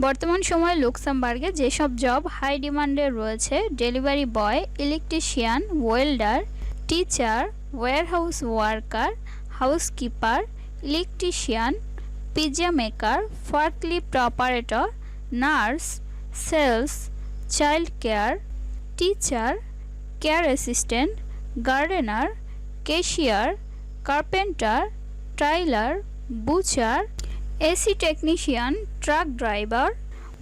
বর্তমান সময়ে লুক্সেমবার্গে যেসব জব হাই ডিমান্ডে রয়েছে: delivery boy, electrician, welder, teacher, warehouse worker, housekeeper, electrician, pizza maker, forklift operator, nurse, sales, child care, teacher, care assistant, gardener, cashier, carpenter, tiler, butcher, AC technician, truck driver.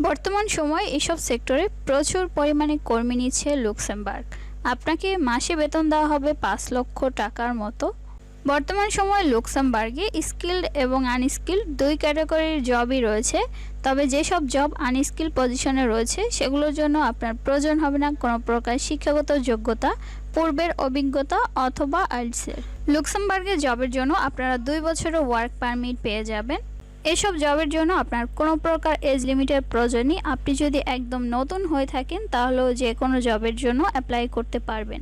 বর্তমান সময়ে এসব সেক্টরে প্রচুর পরিমাণে কর্মী নিচ্ছে লুক্সেমবার্গ। আপনাকে মাসে বেতন দেওয়া হবে 5 লক্ষ টাকার মতো। বর্তমান সময়ে লুক্সেমবার্গে স্কিলড এবং আনস্কিলড 2 ক্যাটাগরির জবই রয়েছে। তবে যেসব জব আনস্কিল পজিশনে রয়েছে সেগুলোর জন্য আপনার প্রয়োজন হবে না কোনো প্রকার শিক্ষাগত যোগ্যতা, পূর্বের অভিজ্ঞতা অথবা আইএলটিএস। লুক্সেমবার্গে জবের জন্য আপনারা 2 বছরের ওয়ার্ক পারমিট পেয়ে যাবেন। এসব জবের জন্য আপনার কোনো প্রকার এজ লিমিটের প্রয়োজন নেই। আপনি যদি একদম নতুন হয়ে থাকেন তাহলেও যে কোনো জবের জন্য অ্যাপ্লাই করতে পারবেন।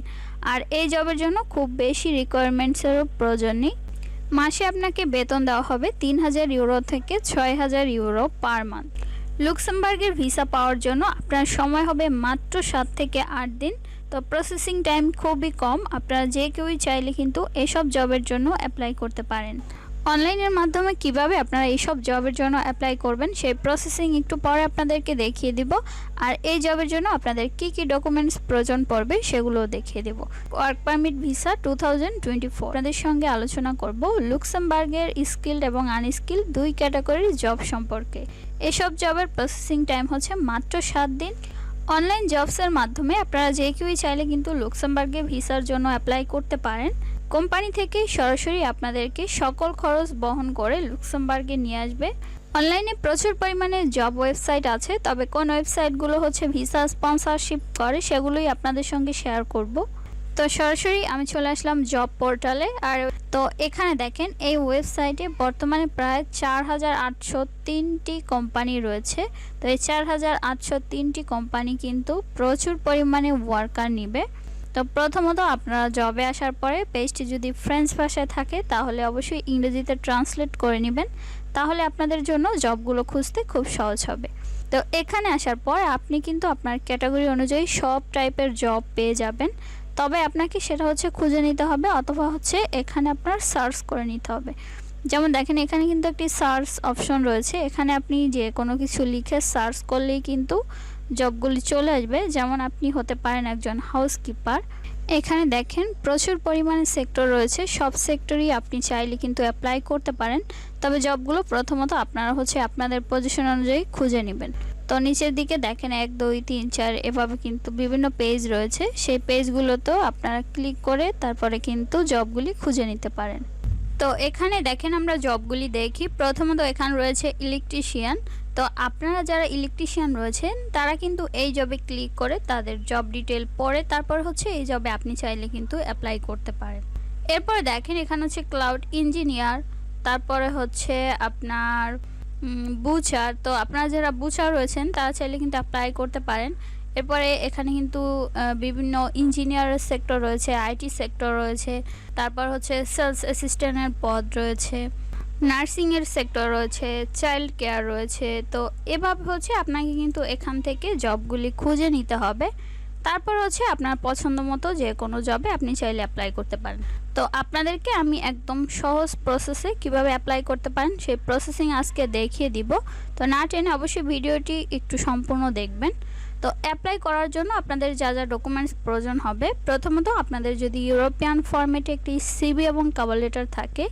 আর এই জবের জন্য খুব বেশি রিকোয়ারমেন্টসেরও প্রয়োজন নেই। মাসে আপনাকে বেতন দেওয়া হবে 3000 ইউরো থেকে 6000 ইউরো পার মান্থ। লুক্সেমবার্গের ভিসা পাওয়ার জন্য আপনার সময় হবে মাত্র 7 থেকে 8 দিন। তো প্রসেসিং টাইম খুবই কম। আপনারা যে কেউই চাইলে কিন্তু এসব জবের জন্য অ্যাপ্লাই করতে পারেন। অনলাইনের মাধ্যমে কিভাবে আপনারা এইসব জবের জন্য অ্যাপ্লাই করবেন সেই প্রসেসিং একটু পরে আপনাদেরকে দেখিয়ে দিব। আর এই জবের জন্য আপনাদের কি কি ডকুমেন্টস প্রয়োজন পড়বে সেগুলোও দেখিয়ে দেব। ওয়ার্ক পারমিট ভিসা 2024 আপনাদের সঙ্গে আলোচনা করব লুক্সেমবার্গের স্কিলড এবং আনস্কিলড 2 ক্যাটাগরির জব সম্পর্কে। এসব জবের প্রসেসিং টাইম হচ্ছে মাত্র 7 দিন। অনলাইন জবসের মাধ্যমে আপনারা যে কেউই চাইলে কিন্তু লুক্সেমবার্গে ভিসার জন্য অ্যাপ্লাই করতে পারেন। কোম্পানি থেকে সরাসরি আপনাদেরকে সকল খরচ বহন করে লুক্সেমবার্গে নিয়ে আসবে। অনলাইনে প্রচুর পরিমাণে জব ওয়েবসাইট আছে, তবে কোন ওয়েবসাইটগুলো হচ্ছে ভিসা স্পন্সরশিপ করে সেগুলোই আপনাদের সঙ্গে শেয়ার করব। তো সরাসরি আমি চলে আসলাম জব পোর্টালে। আর তো এখানে দেখেন এই ওয়েবসাইটে বর্তমানে প্রায় 4803টি কোম্পানি রয়েছে। তো এই 4803টি কোম্পানি কিন্তু প্রচুর পরিমাণে ওয়ার্কার নিবে। তো প্রথমত আপনারা জবে আসার পরে পেজটি যদি ফ্রেঞ্চ ভাষায় থাকে তাহলে অবশ্যই ইংরেজিতে ট্রান্সলেট করে নেবেন, তাহলে আপনাদের জন্য জবগুলো খুঁজতে খুব সহজ হবে। তো এখানে আসার পর আপনি কিন্তু আপনার ক্যাটাগরি অনুযায়ী সব টাইপের জব পেয়ে যাবেন। তবে আপনাকে সেটা হচ্ছে খুঁজে নিতে হবে অথবা হচ্ছে এখানে আপনার সার্চ করে নিতে হবে। যেমন দেখেন এখানে কিন্তু একটি সার্চ অপশন রয়েছে। এখানে আপনি যে কোনো কিছু লিখে সার্চ করলেই কিন্তু জবগুলি চলে আসবে। যেমন আপনি হতে পারেন একজন হাউসকিপার। এখানে দেখেন প্রচুর পরিমাণে সেক্টর রয়েছে, সব সেক্টরই আপনি চাইলে কিন্তু অ্যাপ্লাই করতে পারেন। তবে জবগুলো প্রথমত আপনারা হচ্ছে আপনাদের পজিশন অনুযায়ী খুঁজে নেবেন। তো নিচের দিকে দেখেন 1 2 3 4 এভাবে কিন্তু বিভিন্ন পেজ রয়েছে। সেই পেজগুলোতেও আপনারা ক্লিক করে তারপরে কিন্তু জবগুলি খুঁজে নিতে পারেন। তো এখানে দেখেন আমরা জবগুলি দেখি। প্রথমত এখানে রয়েছে ইলেকট্রিশিয়ান। তো আপনারা যারা ইলেকট্রিশিয়ান রয়েছেন তারা কিন্তু এই জবে ক্লিক করে তাদের জব ডিটেল পড়ে তারপর হচ্ছে এই জবে আপনি চাইলে কিন্তু অ্যাপ্লাই করতে পারেন। এরপর দেখেন এখানে হচ্ছে ক্লাউড ইঞ্জিনিয়ার, তারপরে হচ্ছে আপনার বুচার। তো আপনারা যারা বুচার রয়েছেন তারা চাইলে কিন্তু অ্যাপ্লাই করতে পারেন। এরপরে এখানে কিন্তু বিভিন্ন ইঞ্জিনিয়ারের সেক্টর রয়েছে, আইটি সেক্টর রয়েছে, তারপর হচ্ছে সেলস অ্যাসিস্ট্যান্টের পদ রয়েছে, নার্সিংয়ের সেক্টর রয়েছে, চাইল্ড কেয়ার রয়েছে। তো এভাবে হচ্ছে আপনাকে কিন্তু এখান থেকে জবগুলি খুঁজে নিতে হবে। তারপর হচ্ছে আপনার পছন্দ মতো যে কোনো জবে আপনি চাইলে অ্যাপ্লাই করতে পারেন। তো আপনাদেরকে আমি একদম সহজ প্রসেসে কিভাবে অ্যাপ্লাই করতে পারেন সেই প্রসেসিং আজকে দেখিয়ে দিব। তো না টেনে অবশ্যই ভিডিওটি একটু সম্পূর্ণ দেখবেন। তো অ্যাপ্লাই করার জন্য আপনাদের যা যা ডকুমেন্টস প্রয়োজন হবে, প্রথমত আপনাদের যদি ইউরোপিয়ান ফরম্যাটে একটি সিভি এবং কভার লেটার থাকে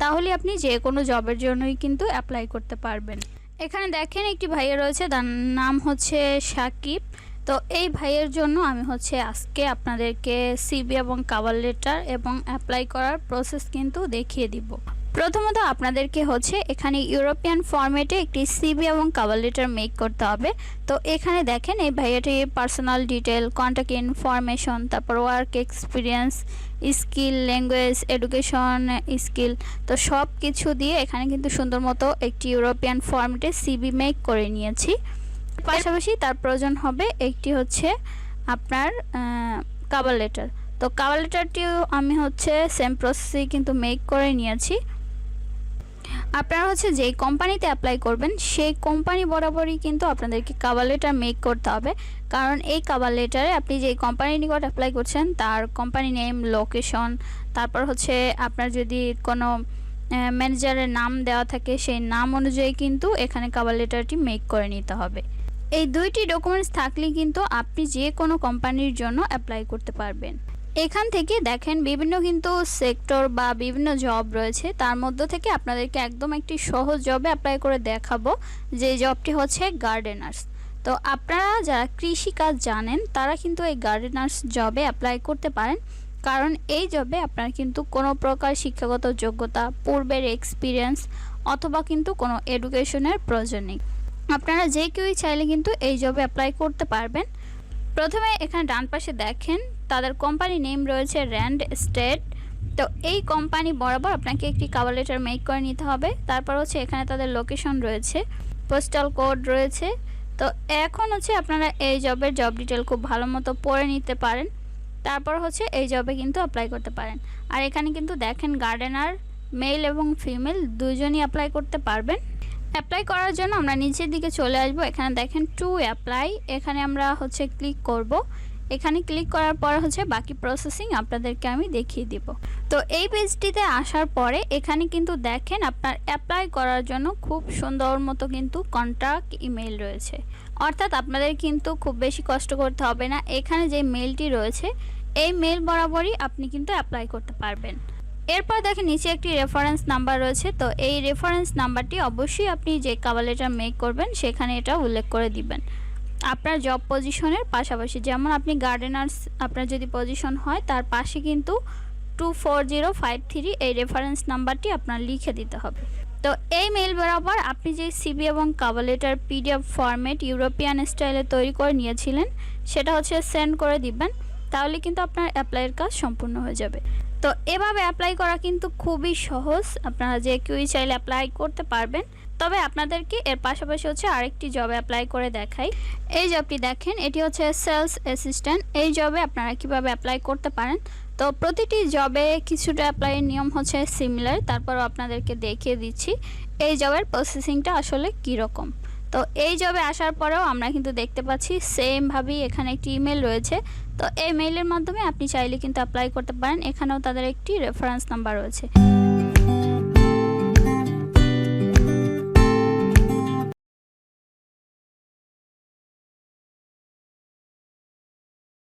তাহলে আপনি যে কোনো জবের জন্যই কিন্তু অ্যাপ্লাই করতে পারবেন। এখানে দেখেন একটি ভাইয়া রয়েছে, তার নাম হচ্ছে সাকিব। তো এই ভাইয়ের জন্য আমি হচ্ছে আজকে আপনাদেরকে সিভি এবং কভার লেটার এবং অ্যাপ্লাই করার প্রসেস কিন্তু দেখিয়ে দিব। প্রথমত আপনাদেরকে হচ্ছে এখানে ইউরোপিয়ান ফরম্যাটে একটি সিভি এবং কভার লেটার মেক করতে হবে। তো এখানে দেখেন এই ভাইয়াটির পার্সোনাল ডিটেল, কন্ট্যাক্ট ইনফরমেশন, তারপর work experience, skill, language, education skill, তো সব কিছু দিয়ে এখানে কিন্তু সুন্দর মতো একটি ইউরোপিয়ান ফরম্যাটে সিভি মেক করে নিয়েছি। পাশাপাশি তার প্রয়োজন হবে একটি হচ্ছে আপনার কভার লেটার। তো কভার লেটারটিও আমি হচ্ছে সেম প্রসেসেই কিন্তু মেক করে নিয়েছি। আপনারা হচ্ছে যেই কোম্পানিতে অ্যাপ্লাই করবেন সেই কোম্পানি বরাবরই কিন্তু আপনাদেরকে কভার লেটার মেক করতে হবে, কারণ এই কভার লেটারে আপনি যেই কোম্পানির নিকট অ্যাপ্লাই করছেন তার কোম্পানি নেম, লোকেশন, তারপর হচ্ছে আপনার যদি কোনো ম্যানেজারের নাম দেওয়া থাকে সেই নাম অনুযায়ী কিন্তু এখানে কভার লেটারটি মেক করে নিতে হবে। এই দুইটি ডকুমেন্টস থাকলেই কিন্তু আপনি যে কোনো কোম্পানির জন্য অ্যাপ্লাই করতে পারবেন। এখান থেকে দেখেন বিভিন্ন কিন্তু সেক্টর বা বিভিন্ন জব রয়েছে, তার মধ্য থেকে আপনাদেরকে একদম একটি সহজ জবে অ্যাপ্লাই করে দেখাবো, যে জবটি হচ্ছে গার্ডেনার্স। তো আপনারা যারা কৃষিকাজ জানেন তারা কিন্তু এই গার্ডেনার্স জবে অ্যাপ্লাই করতে পারেন, কারণ এই জবে আপনার কিন্তু কোনো প্রকার শিক্ষাগত যোগ্যতা, পূর্বের এক্সপিরিয়েন্স অথবা কিন্তু কোনো এডুকেশনের প্রয়োজন নেই। আপনারা যে কেউই চাইলে কিন্তু এই জবে অ্যাপ্লাই করতে পারবেন। প্রথমে এখানে ডান পাশে দেখেন তাদের কোম্পানি নেম রয়েছে র্যান্ড স্টেট। তো এই কোম্পানি বরাবর আপনাকে একটি কভার লেটার মেক করে নিতে হবে। তারপর হচ্ছে এখানে তাদের লোকেশন রয়েছে, পোস্টাল কোড রয়েছে। তো এখন হচ্ছে আপনারা এই জবের জব ডিটেল খুব ভালো মতো পড়ে নিতে পারেন, তারপর হচ্ছে এই জবে কিন্তু অ্যাপ্লাই করতে পারেন। আর এখানে কিন্তু দেখেন গার্ডেনার মেল এবং ফিমেল দুজনই অ্যাপ্লাই করতে পারবেন। অ্যাপ্লাই করার জন্য আমরা নিচের দিকে চলে আসব, এখানে দেখেন টু অ্যাপ্লাই, এখানে আমরা হচ্ছে ক্লিক করব। এখানে ক্লিক করার পর হচ্ছে বাকি প্রসেসিং আপনাদেরকে আমি দেখিয়ে দিব। তো এই পেজটিতে আসার পরে এখানে কিন্তু দেখেন আপনার অ্যাপ্লাই করার জন্য খুব সুন্দর মতো কিন্তু কন্ট্যাক্ট ইমেল রয়েছে, অর্থাৎ আপনাদের কিন্তু খুব বেশি কষ্ট করতে হবে না। এখানে যে মেলটি রয়েছে এই মেল বরাবরই আপনি কিন্তু অ্যাপ্লাই করতে পারবেন। এরপর দেখেন নিচে একটি রেফারেন্স নাম্বার রয়েছে। তো এই রেফারেন্স নাম্বারটি অবশ্যই আপনি যে কভার লেটার মেক করবেন সেখানে এটা উল্লেখ করে দিবেন আপনার জব পজিশনের পাশাপাশি। যেমন আপনি গার্ডেনার্স আপনার যদি পজিশন হয় তার পাশে কিন্তু 24053 এই রেফারেন্স নাম্বারটি আপনার লিখে দিতে হবে। তো এই মেল বরাবর আপনি যে সিভি এবং cover letter PDF format European স্টাইলে তৈরি করে নিয়েছিলেন সেটা হচ্ছে সেন্ড করে দিবেন, তাহলে কিন্তু আপনার অ্যাপ্লাইয়ের কাজ সম্পূর্ণ হয়ে যাবে। তো এভাবে অ্যাপ্লাই করা কিন্তু খুবই সহজ, আপনারা যে কেউই চাইলে অ্যাপ্লাই করতে পারবেন। তবে আপনাদেরকে এর পাশাপাশি হচ্ছে আরেকটি জবে অ্যাপ্লাই করে দেখাই। এই জবটি দেখেন, এটি হচ্ছে সেলস অ্যাসিস্ট্যান্ট। এই জবে আপনারা কিভাবে অ্যাপ্লাই করতে পারেন। তো প্রতিটি জবে কিছুটা অ্যাপ্লাইয়ের নিয়ম হচ্ছে সিমিলার, তারপরও আপনাদেরকে দেখিয়ে দিচ্ছি এই জবের প্রসেসিংটা আসলে কীরকম। তো এই জবে আসার পরেও আমরা কিন্তু দেখতে পাচ্ছি সেমভাবেই এখানে একটি ইমেল রয়েছে। তো এই মেইলের মাধ্যমে আপনি চাইলে কিন্তু অ্যাপ্লাই করতে পারেন। এখানেও তাদের একটি রেফারেন্স নাম্বার রয়েছে।